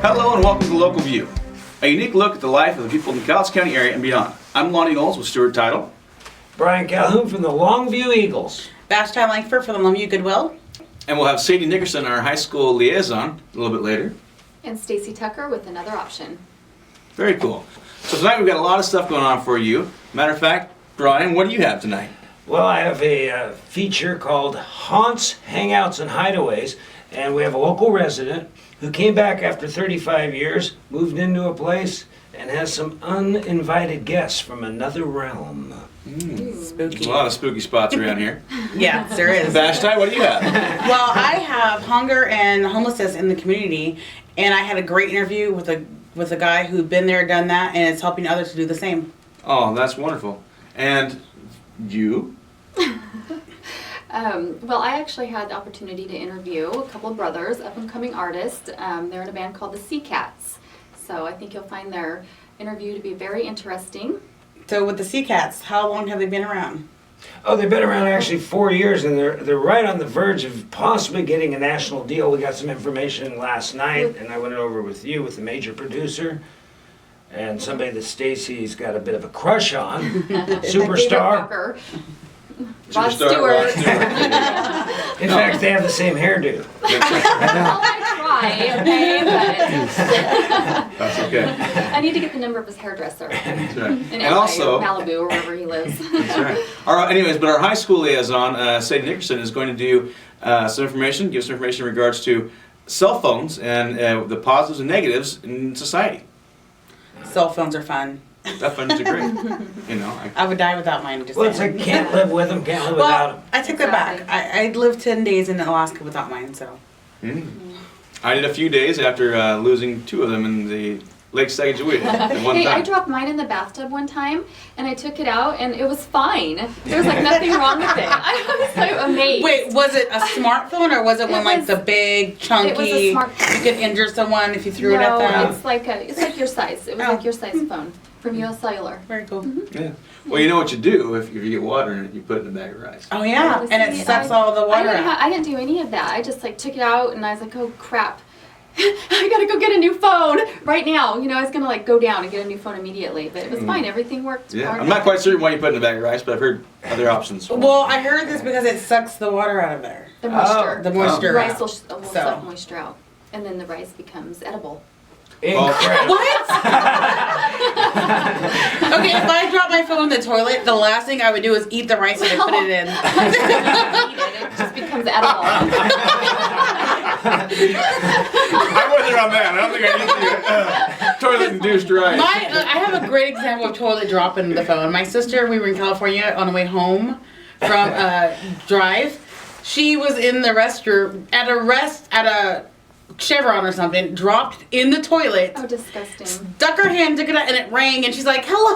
Hello and welcome to Local View, a unique look at the life of the people in the Cowlitz County area and beyond. I'm Lonnie Knowles with Stewart Title. Brian Calhoun from the Longview Eagles. Vashti Langford from the Longview Goodwill. And we'll have Sadie Nickerson, our high school liaison, a little bit later. And Stacy Tucker with another option. Very cool. So tonight we've got a lot of stuff going on for you. Matter of fact, Brian, what do you have tonight? Well, I have a feature called Haunts, Hangouts, and Hideaways, and we have a local resident who came back after 35 years, moved into a place, and has some uninvited guests from another realm. There's Spooky. a lot of spooky spots around here. Yes, there is. Vashti, what do you have? Well, I have hunger and homelessness in the community, and I had a great interview with a guy who'd been there, done that, and is helping others to do the same. Oh, that's wonderful. And you? Well, I actually had the opportunity to interview a couple of brothers, up-and-coming artists. They're in a band called the Sea Cats. So I think you'll find their interview to be very interesting. So with the Sea Cats, how long have they been around? Oh, they've been around actually 4 years, and they're right on the verge of possibly getting a national deal. We got some information last night, and I went over with you, with the major producer, and somebody that Stacy's got a bit of a crush on, superstar. David Rucker, Rod Superstar Stewart. Rod Stewart. In fact, they have the same hairdo. Well, I try, okay, but That's okay. I need to get the number of his hairdresser That's right. in And LA also, or Malibu or wherever he lives. that's right. Anyways, but our high school liaison, Sadie Nickerson, is going to do some information, give some information in regards to cell phones and the positives and negatives in society. Cell phones are fun. That phones are great. You know, I would die without mine. Just Well, it's saying. like can't live with them, can't live without Well, them. I take that back. I lived 10 days in Alaska without mine, so. I did a few days after losing two of them in the Lake Sacagawea at one Hey, I time. dropped mine in the bathtub one time, and I took it out, and it was fine. There was like nothing wrong with it. I was so amazed. Wait, was it a smartphone or was it one It like was- the big, chunky? it was a smartphone. You could injure someone if you threw it No, at them. it's like your size. It was Oh. like your size phone from US Cellular. Very cool. Yeah. Well, you know what you do if you get water in it, you put it in a bag of rice. Oh yeah, and it See, sucks all the water out. I didn't do any of that. I just like took it out, and I was like, oh crap. I gotta go get a new phone right now. You know, I was gonna like go down and get a new phone immediately, but it was fine. Everything worked. Yeah. hard I'm not out. quite certain why you put it in a bag of rice, but I've heard other options. Well, I heard this because it sucks the water out of there. The moisture. The moisture. rice out. will So. suck moisture out, and then the rice becomes edible. Incredible. What? Okay, if I drop my phone in the toilet, the last thing I would do is eat the rice and put it in. You eat it, it just becomes edible. I'm with her on that. I don't think I need the toilet-induced rice. I have a great example of toilet dropping the phone. My sister, we were in California on the way home from a drive. She was in the restroom at a Chevron or something, dropped in the toilet, Oh, disgusting. stuck her hand, took it out, and it rang, and she's like, "Hello."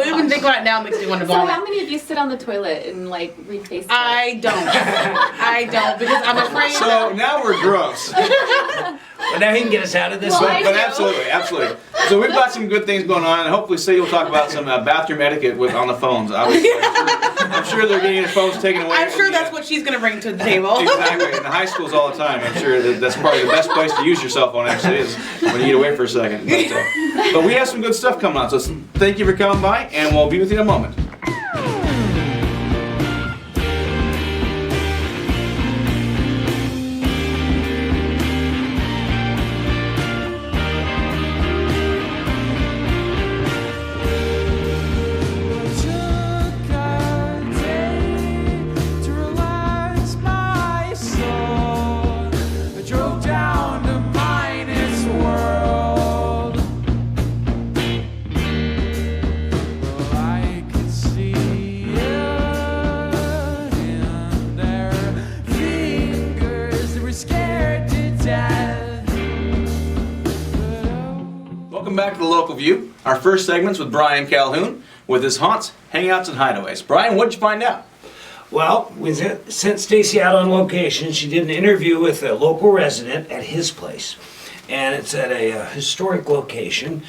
Even think about it now makes me want to So vomit. how many of you sit on the toilet and like read Facebook? I don't because I'm afraid. So now we're gross. But now he can get us out of this Well, one. I- But absolutely. So we've got some good things going on, and hopefully Sadie will talk about some bathroom etiquette on the phones. Obviously, I'm sure they're getting their phones taken away. I'm sure that's what she's gonna bring to the table. Exactly. In the high schools all the time. I'm sure that's probably the best place to use your cell phone actually is when you get away for a second. But we have some good stuff coming on. So thank you for coming by, and we'll be with you in a moment. Welcome back to the Local View. Our first segment's with Brian Calhoun with his haunts, hangouts, and hideaways. Brian, what did you find out? Well, we sent Stacy out on location. She did an interview with a local resident at his place. And it's at a historic location.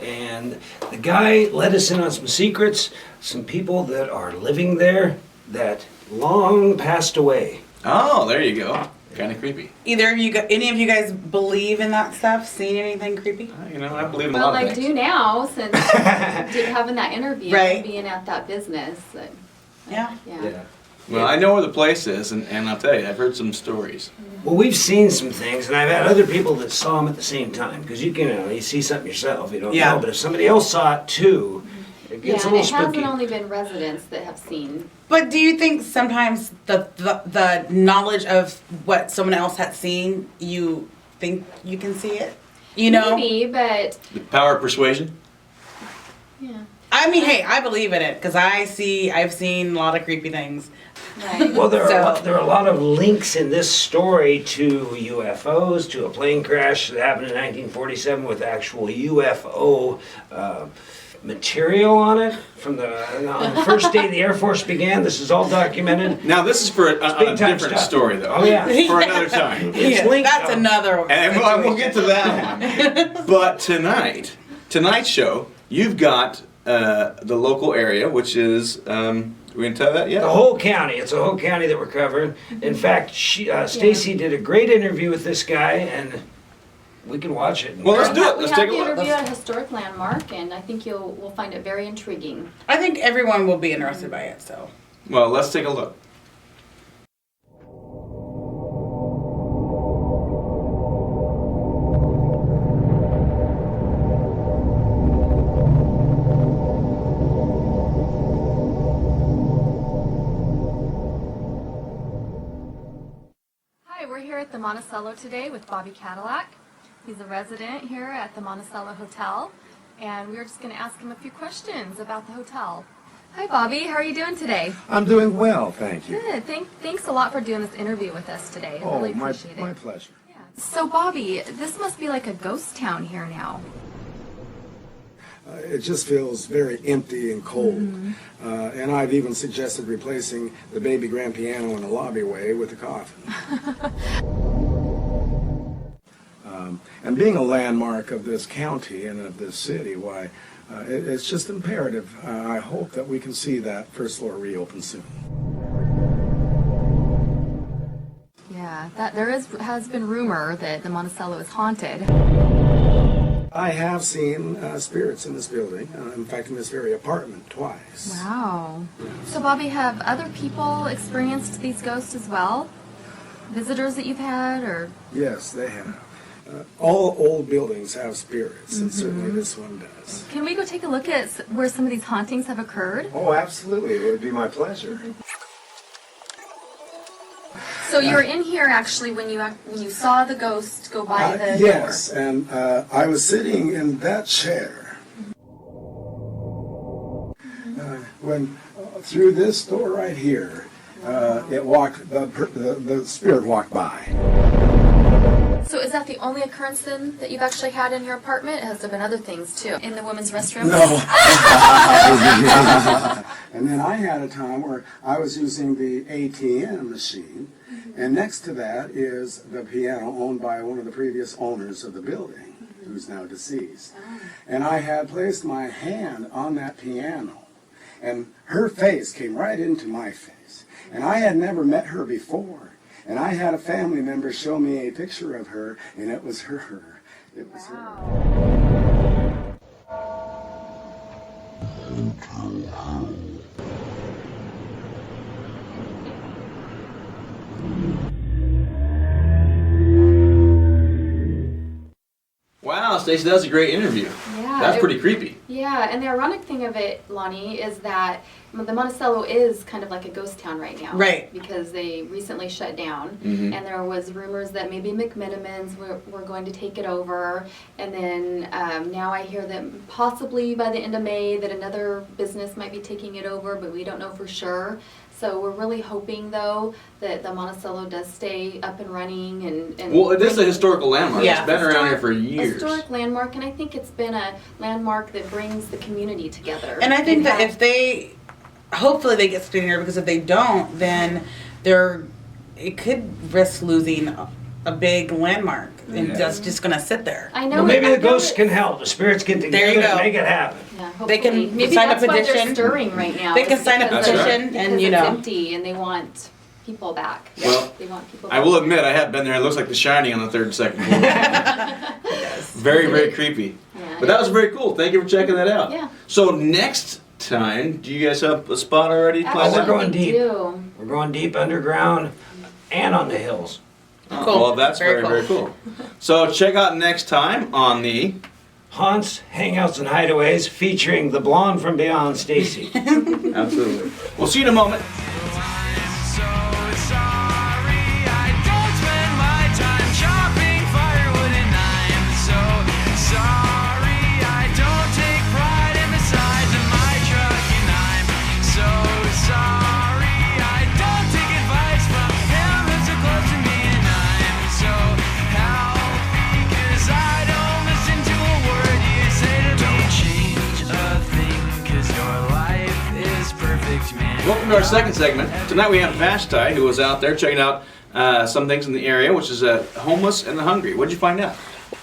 And the guy let us in on some secrets, some people that are living there that long passed away. Oh, there you go. kind of creepy. Either of you, any of you guys believe in that stuff? Seen anything creepy? You know, I believe in a Well, lot of I things. do now since having that interview Right. and being at that business. Yeah. Yeah. Well, I know where the place is, and I'll tell you, I've heard some stories. Well, we've seen some things, and I've had other people that saw them at the same time. Because you can, you see something yourself, you don't Yeah. know. But if somebody else saw it too, it Yeah, gets a and little it hasn't spooky. only been residents that have seen. But do you think sometimes the knowledge of what someone else had seen, you think you can see it? You know? Maybe, but The power of persuasion. yeah. I mean, hey, I believe in it because I've seen a lot of creepy things. Right. Well, there are, So- there are a lot of links in this story to UFOs, to a plane crash that happened in 1947 with actual UFO material on it from on the first day the Air Force began. This is all documented. Now, this is for a big time different stuff. story, though. Oh, yeah. For another time. It's Yeah, linked. that's another one. And we'll get to that one. But tonight's show, you've got the local area, which is, we can tell that yet? The whole county. It's a whole county that we're covering. In fact, Stacy did a great interview with this guy, and we can watch it. Well, let's do it. We Let's have take a the look. interview at a historic landmark, and I think we'll find it very intriguing. I think everyone will be interested by it. So. Well, let's take a look. Hi, we're here at the Monticello today with Bobby Cadillac. He's a resident here at the Monticello Hotel, and we were just going to ask him a few questions about the hotel. Hi, Bobby. How are you doing today? I'm doing well, thank you. Good. Thanks a lot for doing this interview with us today. I really appreciate my it. pleasure. Yeah. So, Bobby, this must be like a ghost town here now. It just feels very empty and cold. And I've even suggested replacing the baby grand piano in the lobbyway with a coffin. And being a landmark of this county and of this city, why, it's just imperative. I hope that we can see that first floor reopen soon. Yeah, has been rumor that the Monticello is haunted. I have seen spirits in this building, in fact, in this very apartment twice. Wow. So, Bobby, have other people experienced these ghosts as well? Visitors that you've had, or? Yes, they have. All old buildings have spirits, and certainly this one does. Can we go take a look at where some of these hauntings have occurred? Oh, absolutely. It would be my pleasure. So you were in here actually when you saw the ghost go by the Yes, and I was sitting in that chair when through this door right here, the spirit walked by. door. So is that the only occurrence then that you've actually had in your apartment? Has there been other things too? In the women's restroom? No. And then I had a time where I was using the ATM machine, and next to that is the piano owned by one of the previous owners of the building, who's now deceased. And I had placed my hand on that piano, and her face came right into my face. And I had never met her before. And I had a family member show me a picture of her, and it was her. It was her. Wow, Stacey, that was a great interview. Yeah. That's pretty creepy. Yeah, and the ironic thing of it, Lonnie, is that the Monticello is kind of like a ghost town right now. Right. Because they recently shut down, Mhm. and there was rumors that maybe McMenamins were going to take it over, and then now I hear that possibly by the end of May that another business might be taking it over, but we don't know for sure. So we're really hoping, though, that the Monticello does stay up and running and Well, it is a historical landmark. Yeah. It's been around here for years. Historic landmark, and I think it's been a landmark that brings the community together. And I think that have- if they, hopefully they get stayed here, because if they don't, then it could risk losing a big landmark, and Yeah. that's just gonna sit there. I know. Well, maybe I the know ghosts it's- can help. The spirits get There together you go. and make it happen. Yeah, They can hopefully. Maybe sign a that's why petition. they're stirring right now. They can is sign a because- petition and, because you it's know. empty and they want people back. Well, They want people I back. will admit, I have been there. It looks like The Shining on the third and second floor. Very, very creepy. Yeah, But that was very cool. Thank you for checking that out. Yeah. So next time, do you guys have a spot already planned we're out? going Actually, deep. we do. We're going deep underground and on the hills. Cool. Well, that's Very very, very cool. So check out next time on the... Haunts, Hangouts, and Hideaways featuring the blonde from Beyond, Stacy. Absolutely. We'll see you in a moment. Welcome to our second segment. Tonight we have Vashti, who was out there checking out some things in the area, which is homeless and the hungry. What did you find out?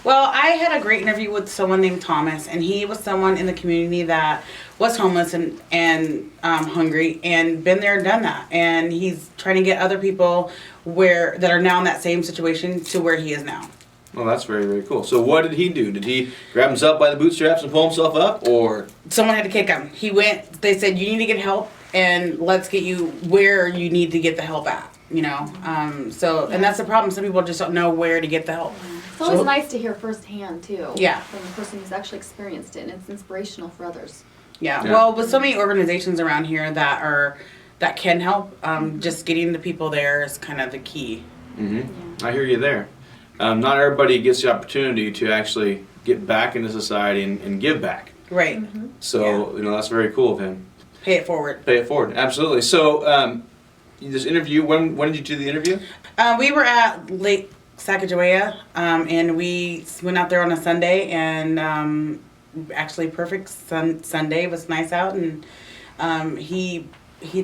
Well, I had a great interview with someone named Thomas, and he was someone in the community that was homeless and hungry, and been there and done that. And he's trying to get other people that are now in that same situation to where he is now. Well, that's very, very cool. So what did he do? Did he grab himself by the bootstraps and pull himself up, or? Someone had to kick him. He went. They said, "You need to get help, and let's get you where you need to get the help at." You know. And that's the problem. Some people just don't know where to get the help. It's always So- nice to hear firsthand too. Yeah. From the person who's actually experienced it, and it's inspirational for others. Yeah. Yeah. Well, with so many organizations around here that can help, just getting the people there is kind of the key. Mm-hmm. I hear you there. Not everybody gets the opportunity to actually get back into society and give back. Right. So, that's very cool of him. Pay it forward. Pay it forward. Absolutely. So, this interview, when did you do the interview? We were at Lake Sacagawea, and we went out there on a Sunday, and actually perfect Sunday. It was nice out, and he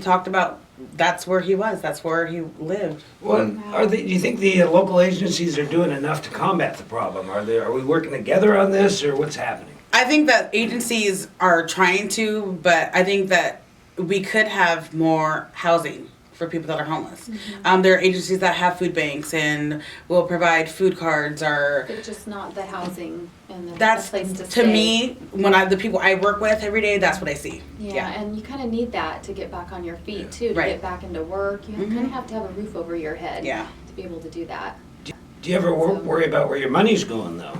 talked about that's where he was. That's where he lived. Well, do you think the local agencies are doing enough to combat the problem? Are we working together on this, or what's happening? I think that agencies are trying to, but I think that we could have more housing for people that are homeless. There are agencies that have food banks and will provide food cards or. But just not the housing and the That's place to to stay. me when the people I work with every day. That's what I see. Yeah, and you kind of need that to get back on your feet too, to Right. get back into work. You kind of have to have a roof over your head Yeah. to be able to do that. Do you ever worry about where your money's going, though?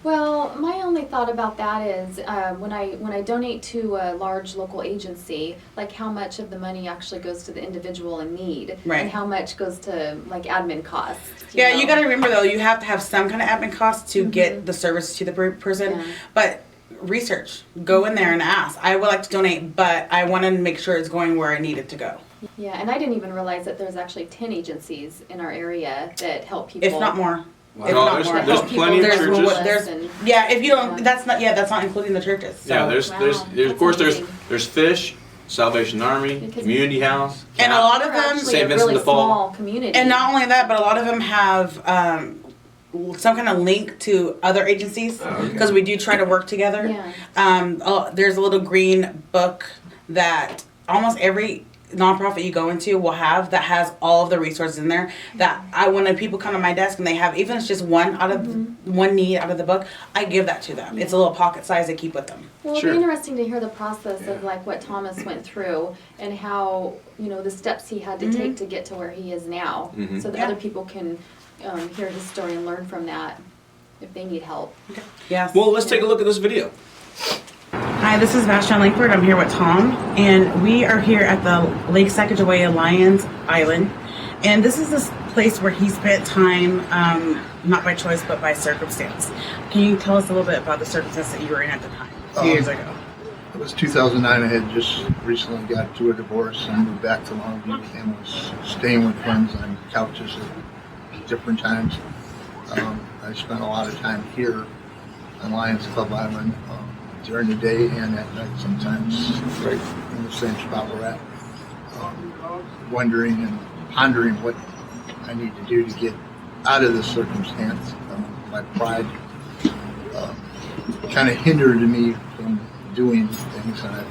Well, my only thought about that is when I donate to a large local agency, like how much of the money actually goes to the individual in need, Right. and how much goes to like admin costs. Yeah, know? you got to remember though, you have to have some kind of admin costs to get the service to the person. Yeah. But research, go in there and ask. I would like to donate, but I want to make sure it's going where I need it to go. Yeah, and I didn't even realize that there's actually 10 agencies in our area that help people. If not more. Wow. If No, not there's- more. there's Help plenty of people. churches. There's And- yeah. If you don't, that's not including the churches. So. Yeah, there's Wow, of that's course amazing. there's Fish, Salvation Army, Because- Community House, And a CAP. lot of We're them, actually St. a Vincent really de Paul. small community. and not only that, but a lot of them have some kind of link to other agencies Oh, okay. because we do try to work together. Yeah. There's a little green book that almost every nonprofit you go into will have that has all of the resources in there that when people come to my desk and they have, even if it's just one need out of the book, I give that to them. It's a little pocket size they keep with them. Well, it'll Sure. be interesting to hear the process of like what Thomas went through and how, the steps he had to take to get to where he is now. Mhm. So that Yeah. other people can hear his story and learn from that if they need help. Yes. Well, let's take a look at this video. Hi, this is Vashti Langford. I'm here with Tom, and we are here at the Lake Sacagawea Lions Island. And this is this place where he spent time, not by choice, but by circumstance. Can you tell us a little bit about the circumstance that you were in at the time, 2 years ago? It was 2009. I had just recently got to a divorce and moved back to Longview and was staying with friends on couches at different times. I spent a lot of time here on Lions Club Island during the day and at night sometimes, right in the same spot we're at, wondering and pondering what I need to do to get out of this circumstance. My pride kind of hindered me from doing things, and a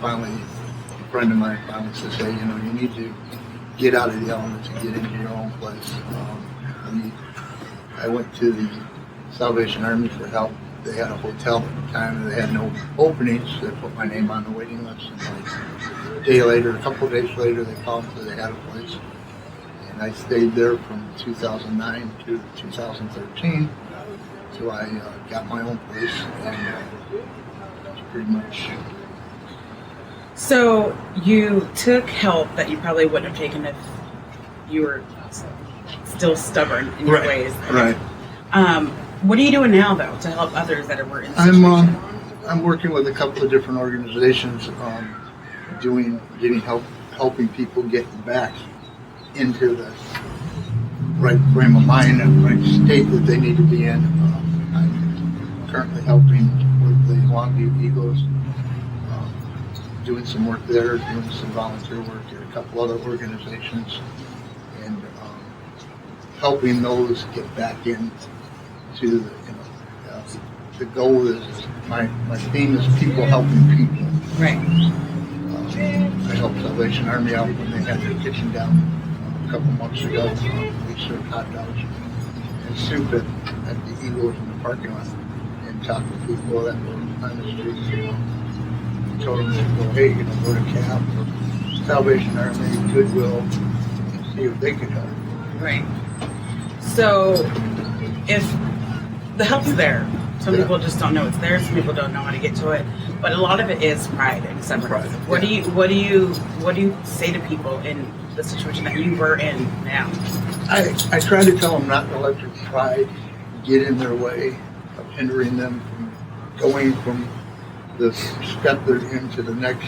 friend of mine finally says, hey, you need to get out of the elements and get into your own place. I went to the Salvation Army for help. They had a hotel at the time and they had no openings. They put my name on the waiting list. And like a day later, a couple of days later, they called and said they had a place. And I stayed there from 2009 to 2013 till I got my own place. And that's pretty much. So you took help that you probably wouldn't have taken if you were still stubborn in your ways. Right. What are you doing now, though, to help others that were in the situation? I'm working with a couple of different organizations, getting help, helping people get back into the right frame of mind and right state that they need to be in. I'm currently helping with the Longview Eagles, doing some work there, doing some volunteer work at a couple other organizations, and helping those get back in. To the goal is my theme is people helping people. Right. I helped Salvation Army out when they had their kitchen down a couple months ago. We served hot dogs and soup at the Eagles in the parking lot and talked to people that were on the streets. Told them to go, hey, go to CAP or Salvation Army, Goodwill, and see if they could help. Right. So, if the help's there, some people just don't know it's there. Some people don't know how to get to it. But a lot of it is pride and stubbornness. What do you say to people in the situation that you were in now? I try to tell them not to let their pride get in their way of hindering them from going from the step they're in to the next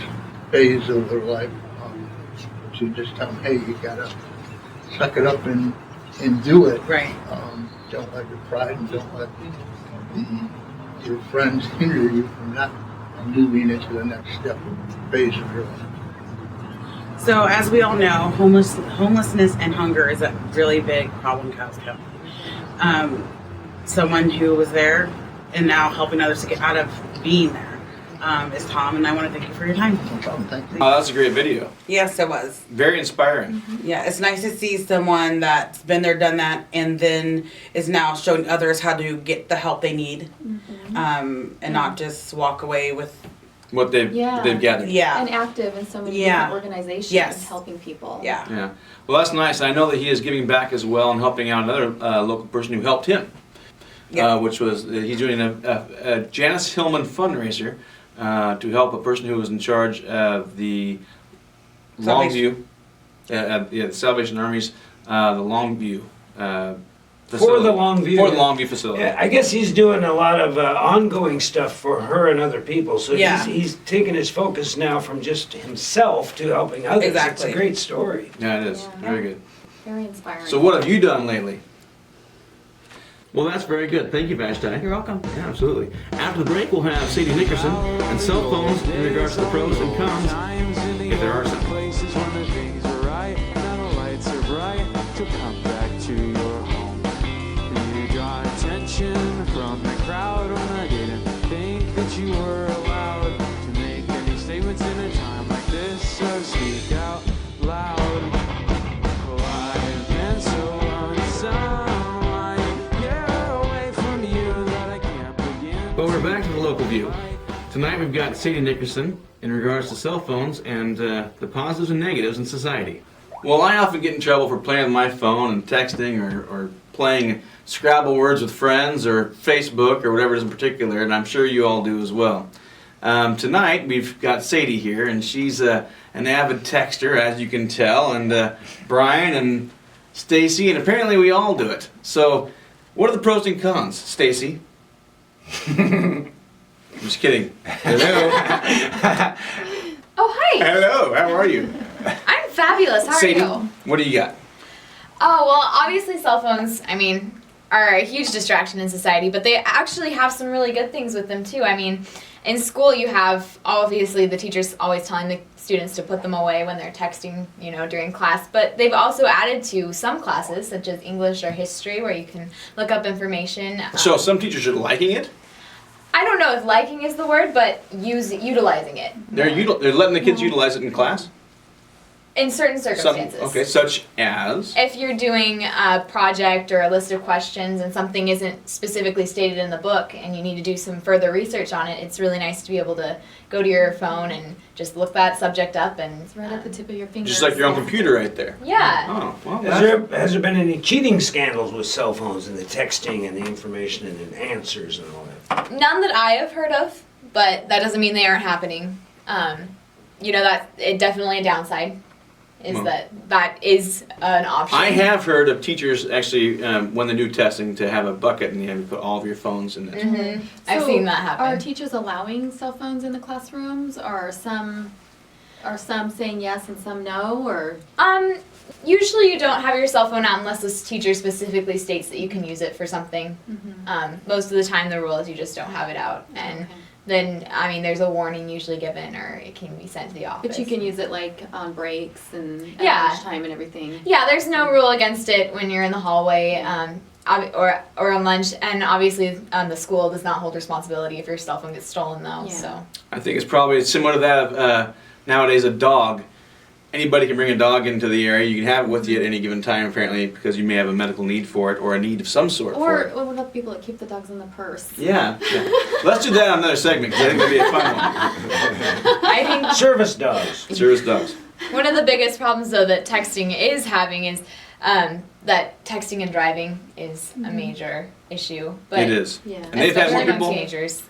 phase of their life. To just tell them, hey, you gotta suck it up and do it. Right. Don't let your pride and don't let your friends hinder you from not moving into the next step of phase of your life. So, as we all know, homelessness and hunger is a really big problem in Cows County. Someone who was there and now helping others to get out of being there is Tom, and I want to thank you for your time. No problem, thank you. Oh, that's a great video. Yes, it was. Very inspiring. Yeah, it's nice to see someone that's been there, done that, and then is now showing others how to get the help they need, and not just walk away with. What they've gathered. Yeah. And active in so many different organizations Yes. helping people. Yeah. Yeah. Well, that's nice. I know that he is giving back as well and helping out another local person who helped him. Yeah. Which was he's doing a Janice Hillman fundraiser to help a person who was in charge of the Longview, the Salvation Army's the Longview facility. For the Longview. For the Longview facility. Yeah, I guess he's doing a lot of ongoing stuff for her and other people. So Yeah. he's taking his focus now from just himself to helping others. Exactly. It's a great story. Yeah, it is. Yeah. Very good. Very inspiring. So what have you done lately? Well, that's very good. Thank you, Vashti. You're welcome. Yeah, absolutely. After the break, we'll have Sadie Nickerson and cell phones in regards to the pros and cons, if there are some. Places when the things are right, now the lights are bright to come back to your home. You draw attention from the crowd when I didn't think that you were allowed to make any statements in a time like this, so speak out loud. Well, I've been so unsound, get away from you that I can't begin. But we're back to the local view. Tonight we've got Sadie Nickerson in regards to cell phones and the positives and negatives in society. Well, I often get in trouble for playing with my phone and texting or playing Scrabble words with friends or Facebook or whatever it is in particular, and I'm sure you all do as well. Tonight we've got Sadie here, and she's an avid texter, as you can tell, and Brian and Stacy, and apparently we all do it. So, what are the pros and cons, Stacy? I'm just kidding. Hello. Oh, hi. Hello. How are you? I'm fabulous. How are Sadie, you? what do you got? Oh, well, obviously cell phones, are a huge distraction in society, but they actually have some really good things with them, too. In school you have, obviously, the teachers always telling the students to put them away when they're texting, during class, but they've also added to some classes, such as English or history, where you can look up information. So some teachers are liking it? I don't know if liking is the word, but utilizing it. They're letting the kids utilize it in class? In certain Some, circumstances. okay, such as. If you're doing a project or a list of questions and something isn't specifically stated in the book and you need to do some further research on it, it's really nice to be able to go to your phone and just look that subject up and It's right at the tip of your fingers. Just like your own computer right there. yeah. Oh, well, Has there been any cheating scandals with cell phones and the texting and the information and the answers and all that? None that I have heard of, but that doesn't mean they aren't happening. That it definitely a downside is Well. that is an option. I have heard of teachers actually, when they do testing, to have a bucket and you have to put all of your phones in it. Mhm. I've So, seen that happen. Are teachers allowing cell phones in the classrooms? Are some saying yes and some no? Or Usually you don't have your cell phone out unless the teacher specifically states that you can use it for something. Most of the time the rule is you just don't have it out. And then, there's a warning usually given or it can be sent to the office. but you can use it like on breaks and at Yeah. lunchtime and everything. Yeah, there's no rule against it when you're in the hallway or on lunch. And obviously the school does not hold responsibility if your cell phone gets stolen though. Yeah. So. I think it's probably similar to that of nowadays a dog. Anybody can bring a dog into the area. You can have it with you at any given time, apparently, because you may have a medical need for it or a need of some sort for Or it. what about people that keep the dogs in the purse? Yeah. Let's do that on another segment because I think that'd be a fun one. I think Service dogs. Service dogs. one of the biggest problems though that texting is having is that texting and driving is a major issue. But It is. Yeah. And they've had more especially among people. teenagers.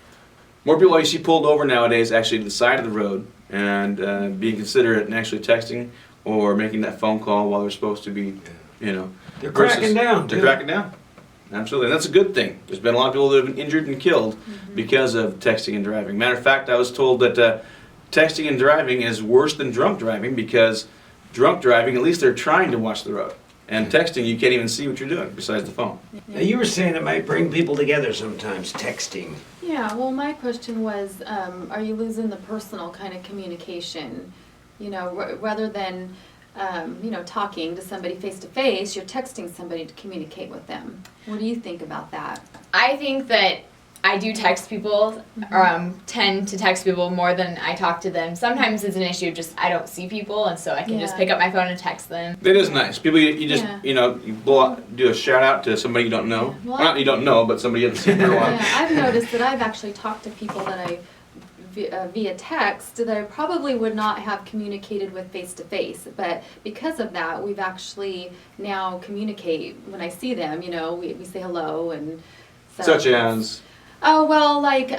More people you see pulled over nowadays actually to the side of the road and being considerate and actually texting or making that phone call while they're supposed to be, They're versus- cracking down. They're too. cracking down. Absolutely. And that's a good thing. There's been a lot of people that have been injured and killed because of texting and driving. Matter of fact, I was told that texting and driving is worse than drunk driving because drunk driving, at least they're trying to watch the road. And texting, you can't even see what you're doing besides the phone. Now, you were saying it might bring people together sometimes, texting. Yeah, well, my question was, are you losing the personal kind of communication? Rather than, talking to somebody face to face, you're texting somebody to communicate with them. What do you think about that? I think that I do text people, or tend to text people more than I talk to them. Sometimes it's an issue of just I don't see people, and so I can just Yeah. pick up my phone and text them. It is nice. People, you just, Yeah. you blow out, do a shout out to somebody you don't know. Yeah. Well, Well, not you don't know, but somebody you haven't seen for a while. Yeah, I've noticed that I've actually talked to people that I via text that I probably would not have communicated with face to face, but because of that, we've actually now communicate when I see them. We say hello and so Such as. Oh, well, like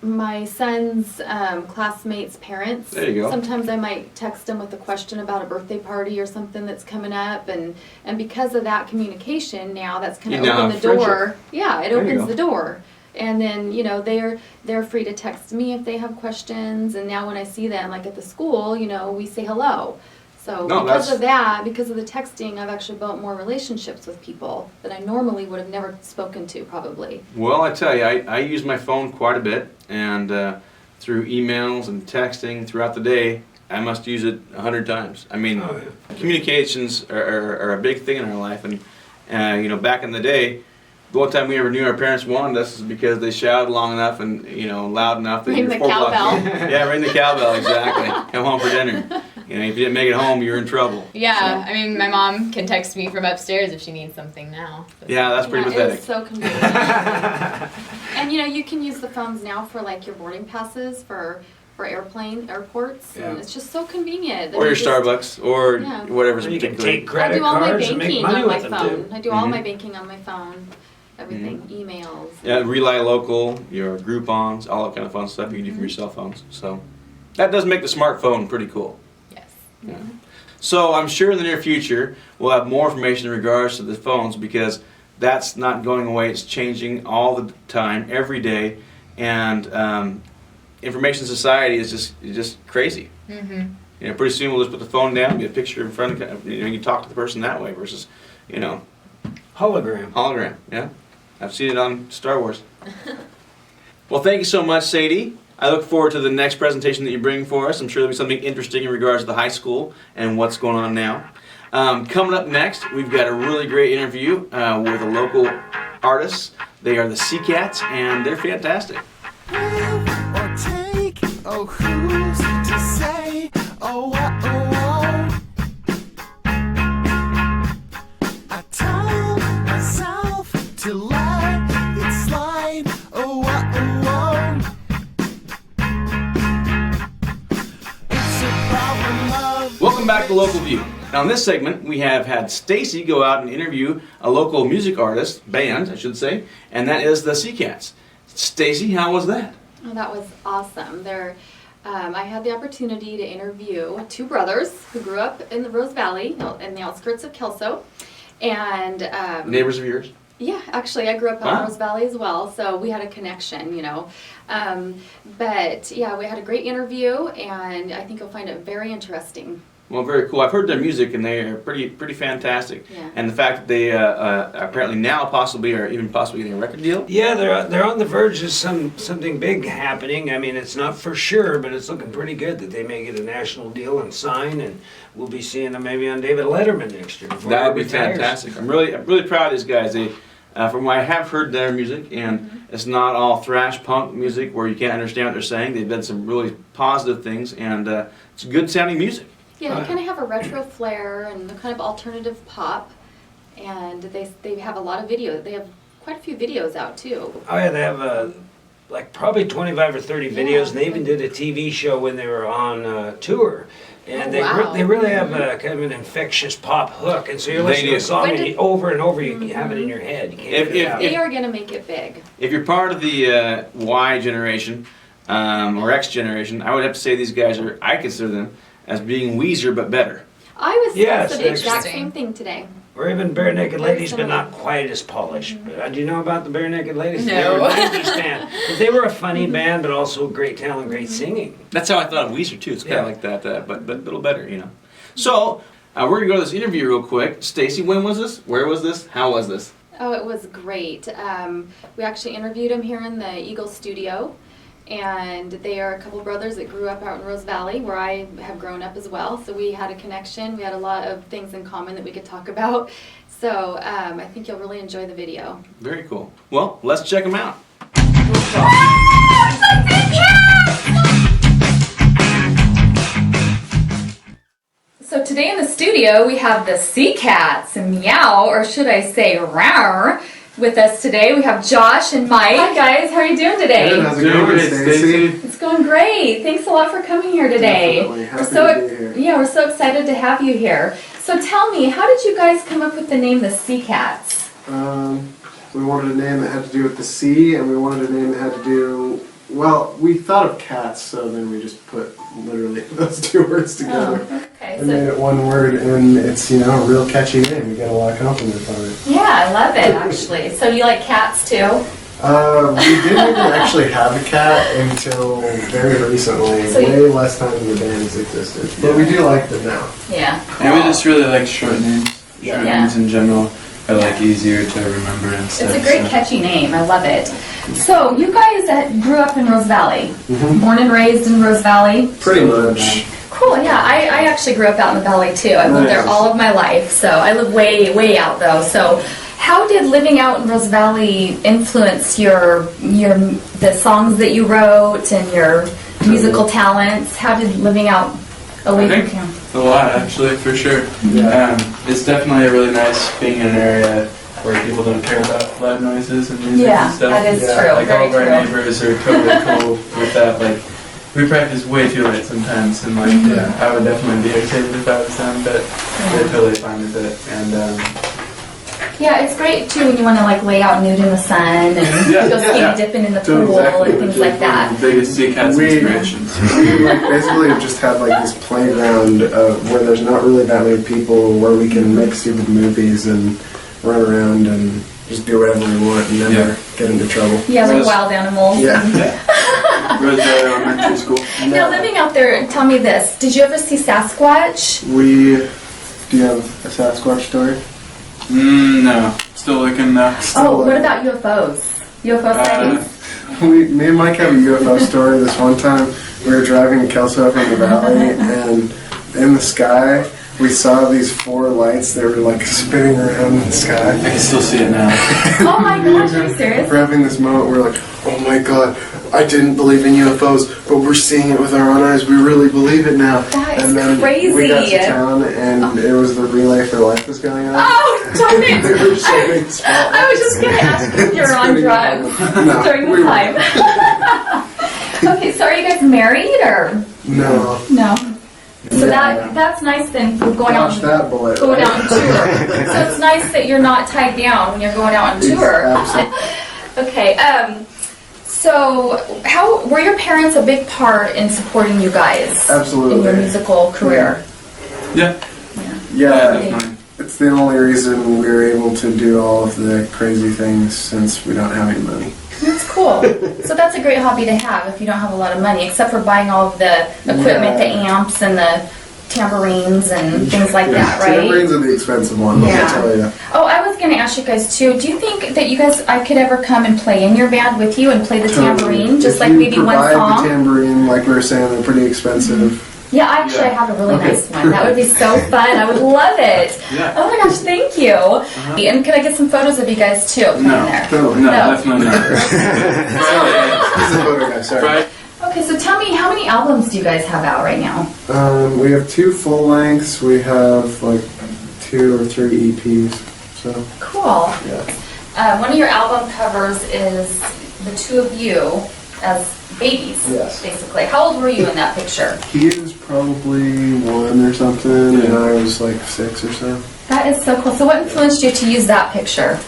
my son's classmates' parents. There you go. Sometimes I might text them with a question about a birthday party or something that's coming up, and because of that communication, now that's kind You of now opened have the door. friendship. Yeah, it There you opens go. the door. And then, they're free to text me if they have questions, and now when I see them, like at the school, we say hello. So No, because that's- of that, because of the texting, I've actually built more relationships with people that I normally would have never spoken to, probably. Well, I tell you, I use my phone quite a bit, and through emails and texting throughout the day, I must use it 100 times. I mean, Oh, yeah. communications are a big thing in our life, and back in the day, the one time we ever knew our parents wanted us is because they shouted long enough and loud enough that Ring your the 4 o'clock- cowbell. Yeah, ring the cowbell, exactly. Come home for dinner. If you didn't make it home, you're in trouble. Yeah, my mom can text me from upstairs if she needs something now. Yeah, that's pretty pathetic. It's so convenient. And you can use the phones now for like your boarding passes for airports, Yeah. and it's just so convenient. Or your Starbucks, or Yeah. whatever's Or you can particularly. take I credit do all my cards and make banking money on my with them phone. too. I do all Mhm. my banking on my phone. Everything, emails. Yeah, Rely Local, your Groupons, all that kind of fun stuff you can do from your cell phones. So that does make the smartphone pretty cool. Yes. Yeah. So I'm sure in the near future we'll have more information in regards to the phones because that's not going away. It's changing all the time, every day, and information society is just crazy. Mm-hmm. Pretty soon we'll just put the phone down, get a picture in front of you talk to the person that way versus Hologram. hologram. Yeah, I've seen it on Star Wars. Well, thank you so much, Sadie. I look forward to the next presentation that you bring for us. I'm sure there'll be something interesting in regards to the high school and what's going on now. Coming up next, we've got a really great interview with a local artist. They are the Sea Cats, and they're fantastic. Or take, oh, who's to say, oh, the local view. Now in this segment, we have had Stacy go out and interview a local music artist, band, I should say, and that is the Sea Cats. Stacy, how was that? Oh, that was awesome. I had the opportunity to interview two brothers who grew up in the Rose Valley, in the outskirts of Kelso. And Neighbors of yours? yeah, actually, I grew up in Wow. Rose Valley as well, so we had a connection, you know. But yeah, we had a great interview, and I think you'll find it very interesting. Well, very cool. I've heard their music, and they are pretty fantastic. Yeah. And the fact that they apparently now possibly getting a record deal. Yeah, they're on the verge of something big happening. I mean, it's not for sure, but it's looking pretty good that they may get a national deal and sign, and we'll be seeing them maybe on David Letterman next year. before That would he be retires. fantastic. I'm really proud of these guys. They, from what I have heard their music, and it's not all thrash punk music where you can't understand what they're saying. They've done some really positive things, and it's good sounding music. Yeah, they kind of have a retro flair and kind of alternative pop, and they have a lot of video. They have quite a few videos out too. Oh yeah, they have like probably 25 or 30 videos, Yeah. and they even did a TV show when they were on tour. And Oh, wow. they really have a kind of an infectious pop hook, and so you're They listening to a do. song When and did- you, over and over, you have it in your head. You can't If- get it if- out. They are going to make it big. If you're part of the Y generation or X generation, I would have to say these guys are. I consider them as being Weezer but better. I was Yeah, the it's exact interesting. same thing today. Or even Bare Naked Very Ladies, but similar. not quite as polished. But, do you know about the Bare Naked Ladies? They No. were a 90s band. But they were a funny band, but also great talent, great singing. That's how I thought of Weezer too. It's kind Yeah. of like that, but a little better, you know. So we're gonna go to this interview real quick. Stacy, when was this? Where was this? How was this? Oh, it was great. We actually interviewed him here in the Eagle studio, and they are a couple brothers that grew up out in Rose Valley, where I have grown up as well. So we had a connection. We had a lot of things in common that we could talk about. So I think you'll really enjoy the video. Very cool. Well, let's check them out. So today in the studio we have the Sea Cats and Meow, or should I say Rawr, with us today. We have Josh and Mike. Hi guys, how are you doing today? Good, how's it going, Stacy? It's going great. Thanks a lot for coming here today. Definitely. Happy We're to be here. Yeah, we're so excited to have you here. So tell me, how did you guys come up with the name the Sea Cats? We wanted a name that had to do with the sea, and we wanted a name that had to do, well, we thought of cats, so then we just put literally those two words together. Okay. We made it one word, and it's, you know, a real catchy name. We get a lot of compliments on it. Yeah, I love it actually. So you like cats too? We didn't even actually have a cat until very recently, So you- way less time than the band has existed. But we do like them now. Yeah. And we just really like short names. Short Yeah. names in general are like easier to remember and stuff. It's a great so. catchy name. I love it. So you guys grew up in Rose Valley, Mhm. born and raised in Rose Valley. Pretty much. Cool. Yeah, I actually grew up out in the valley too. I lived there Nice. all of my life. So I live way out though. So how did living out in Rose Valley influence the songs that you wrote and your musical talents? How did living out away I from think town? a lot, actually, for sure. Yeah. It's definitely really nice being in an area where people don't care about loud noises and music Yeah, and stuff. that is Yeah. true. Like all Very of our true. neighbors are totally cool with that. Like we practice way too late sometimes, and like Mm-hmm. I would definitely be irritated if I was them, but they're totally fine with it. And Yeah, it's great too when you want to like lay out nude in the sun and Yeah, go skinny yeah. dipping in the So pool exactly. and things like that. the biggest Sea Cats We- inspirations. We like basically have just had like this playground where there's not really that many people, where we can make stupid movies and run around and just do whatever we want and never Yeah. get into trouble. Yeah, like Rose- wild animals. Yeah. Rose Valley Elementary School. Now living out there, tell me this: did you ever see Sasquatch? Do you have a Sasquatch story? No. Still looking though. Oh, what about UFOs? UFO sightings? Me and Mike have a UFO story. This one time, we were driving in Kelso from the valley, and in the sky, we saw these 4 lights. They were like spinning around in the I sky. can still see it now. Oh my gosh, are you serious? We're having this moment where we're like, oh my god, I didn't believe in UFOs, but we're seeing it with our own eyes. We really believe it now. That is and then crazy. we got to town, and it was the Relay for Life was going on. Oh, darn They were it! showing the spotlight. I was just gonna ask if you're on drugs No, during we the weren't. time. Okay, so are you guys married or No. no? So that's nice then for going Dodge out. that bullet. Going right? out on tour. So it's nice that you're not tied down when you're going out on tour. Absolutely. Okay. So how were your parents a big part in supporting you guys Absolutely. in your musical career? Yeah. Yeah, Definitely. it's the only reason we were able to do all of the crazy things since we don't have any money. That's cool. So that's a great hobby to have if you don't have a lot of money, except for buying all of the equipment, the amps and the tambourines and things like that, right? Tambourines are the expensive ones, Yeah. I'll tell you. Oh, I was going to ask you guys too. Do you think that I could ever come and play in your band with you and play the tambourine, just If like you maybe one provide song? the tambourine, like we were saying, they're pretty expensive. Yeah, I have a really nice one. That would be so fun. I would love it. Yeah. Oh my gosh, thank you. And could I get some photos of you guys too? Put in there. Totally. No, No. definitely not. He's a photo guy, sorry. Right. Okay, so tell me, how many albums do you guys have out right now? We have 2 full lengths. We have like 2 or 3 EPs. So Cool. yeah. One of your album covers is the two of you as babies, Yes. basically. How old were you in that picture? He was probably 1 or something, and I was like 6 or so. That is so cool. So what influenced you to use that picture?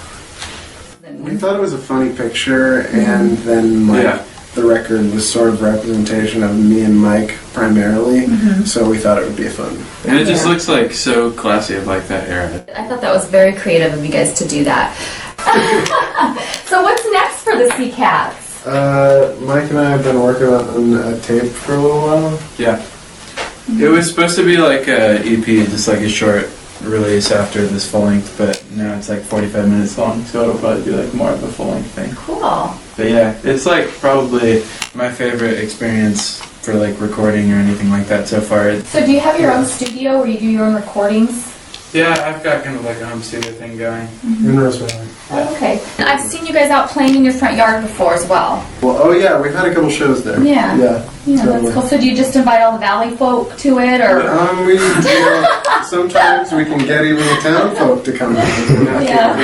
We thought it was a funny picture, and then like Yeah. the record was sort of representation of me and Mike primarily, so we thought it would be fun. And it just looks like so classy of like that era. I thought that was very creative of you guys to do that. So what's next for the Sea Cats? Mike and I have been working on a tape for a little while. Yeah. It was supposed to be like a EP, just like a short release after this full length, but now it's like 45 minutes long, so it'll probably be like more of a full length thing. Cool. But yeah, it's like probably my favorite experience for like recording or anything like that so far. So do you have your own studio where you do your own recordings? Yeah, I've got kind of like a home studio thing going. In Rose Valley. Oh, okay. And I've seen you guys out playing in your front yard before as well. Well, oh yeah, we've had a couple shows there. Yeah. Yeah. Yeah, that's cool. So do you just invite all the valley folk to it, or? We sometimes we can get even the town folk to come. Yeah.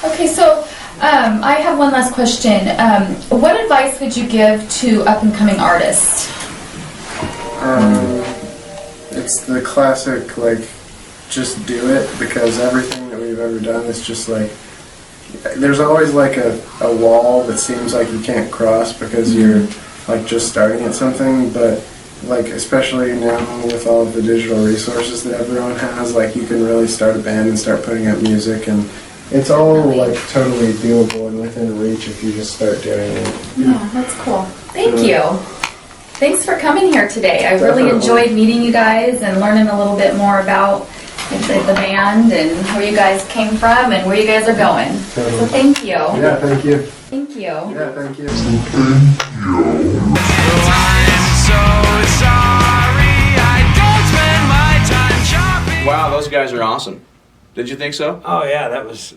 Okay, so I have one last question. What advice would you give to up-and-coming artists? It's the classic, like, just do it, because everything that we've ever done is just like, there's always like a wall that seems like you can't cross because you're like just starting at something, but like especially now with all of the digital resources that everyone has, like you can really start a band and start putting out music, and it's all like totally doable and within reach if you just start doing it. Yeah, that's cool. Thank you. Thanks for coming here today. I really Definitely. enjoyed meeting you guys and learning a little bit more about the band and where you guys came from and where you guys are going. So thank you. Yeah, thank you. Thank you. Yeah, thank you. Wow, those guys are awesome. Did you think so? Oh yeah, that was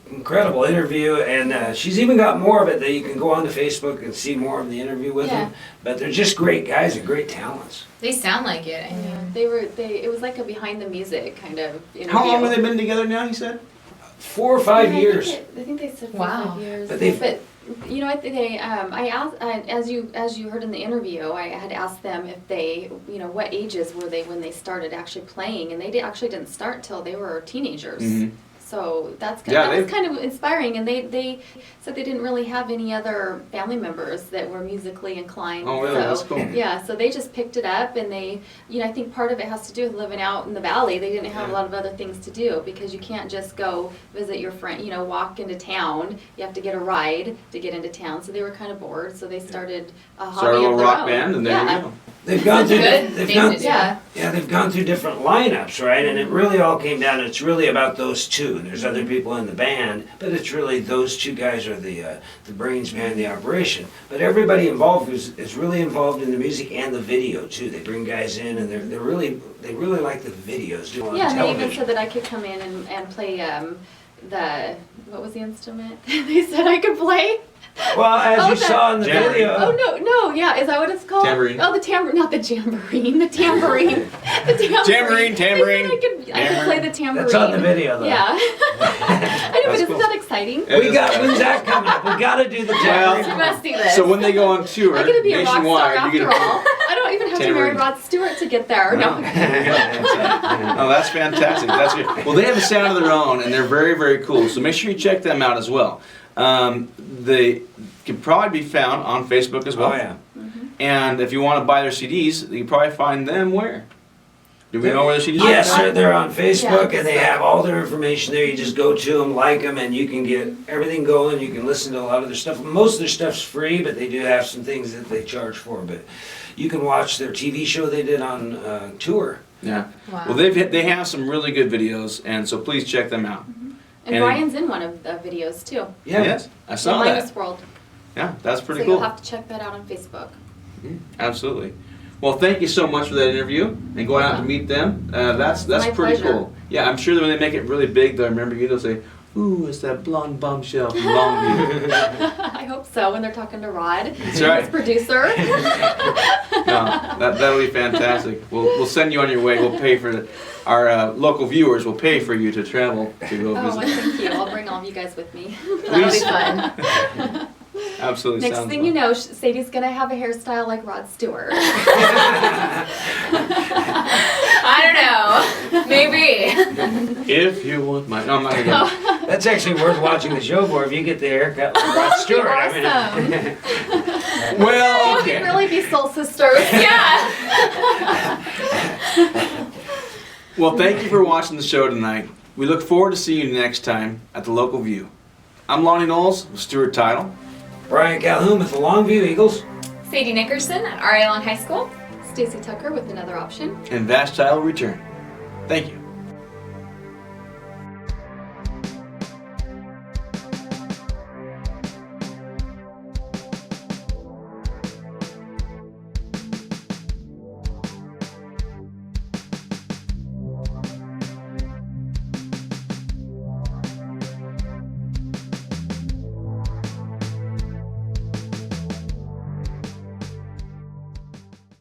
incredible interview, and she's even got more of it that you can go onto Facebook and see more of the interview with Yeah. them. But they're just great guys and great talents. They sound like it. I mean, It was like a behind the music kind of interview. How long have they been together now, he said? 4 or 5 Yeah, years. I think they said 4 or Wow. 5 years. But But, they've- you know, I asked, as you heard in the interview, I had asked them if they, you know, what ages were they when they started actually playing, and they actually didn't start till they were teenagers. Mhm. So that Yeah, was kind of inspiring, and they said they didn't really have any other family members that were musically inclined. Oh, really? So, That's cool. Yeah, so they just picked it up, and they, you know, I think part of it has to do with living out in the valley. They didn't have a lot of other things to do because you can't just go visit your friend, you know, walk into town. You have to get a ride to get into town. So they were kind of bored, so they started a hobby Started a of little their rock own. band, and there yeah. you go. They've gone through. good They've thing gone. to do. Yeah. Yeah, they've gone through different lineups, right? And it really all came down. It's really about those two. There's other people in the band, but it's really those two guys are the brains behind the operation. But everybody involved is really involved in the music and the video too. They bring guys in, and they really like the videos. Do on Yeah, and they even television. said that I could come in and play what was the instrument? They said I could play. Well, as Oh, you that- saw in the Jamboree. video. Oh no, yeah, is that what it's called? Tambourine. Oh, the tambourine, not the jamboree, the tambourine. The tambourine. Tambourine. They said I could play the tambourine. That's on the video, though. Yeah. I know, but That's isn't cool. that exciting? It We is got exciting. when's that coming up? We got to do the Well, you jamboree. must see this. So when they go on tour I'm gonna be a rock star nationwide, you after get all. I don't. even have to Tamara. marry Rod Stewart to get there. No. Oh, that's fantastic. That's good. Well, they have a sound of their own, and they're very, very cool. So make sure you check them out as well. They can probably be found on Facebook as well. Oh, yeah. And if you want to buy their CDs, you can probably find them where? Do we know where the CDs are? Yes, they're on Facebook, Yeah. and they have all their information there. You just go to them, like them, and you can get everything going. You can listen to a lot of their stuff. Most of their stuff's free, but they do have some things that they charge for. But you can watch their TV show they did on tour. Yeah. Wow. Well, they have some really good videos, and so please check them out. And Ryan's in one of the videos too. Yeah. Yes, I saw in that. Linus World. Yeah, that's pretty So cool. you'll have to check that out on Facebook. Absolutely. Well, thank you so much for that interview and going out to meet them. That's My pretty pleasure. cool. Yeah, I'm sure that when they make it really big, they'll remember you. They'll say, "Ooh, it's that blonde bombshell from Longview." I hope so when they're talking to Rod, That's right. his producer. No, that'll be fantastic. We'll send you on your way. We'll pay for it. Our local viewers will pay for you to travel to go Oh, visit. well, thank you. I'll bring all of you guys with me. That'll be fun. Absolutely. Next sounds thing fun. you know, Sadie's gonna have a hairstyle like Rod Stewart. I don't know. Maybe. If you want my, no, I'm not gonna go. That's actually worth watching the show for if you get the haircut like Rod Stewart. awesome. Well, We okay. could really be soul sisters. Yeah. Well, thank you for watching the show tonight. We look forward to seeing you next time at the Local View. I'm Lonnie Knowles with Stuart Title. Brian Calhoun with the Longview Eagles. Sadie Nickerson at RA Long High School. Stacy Tucker with another option. And Vast Child will return. Thank you.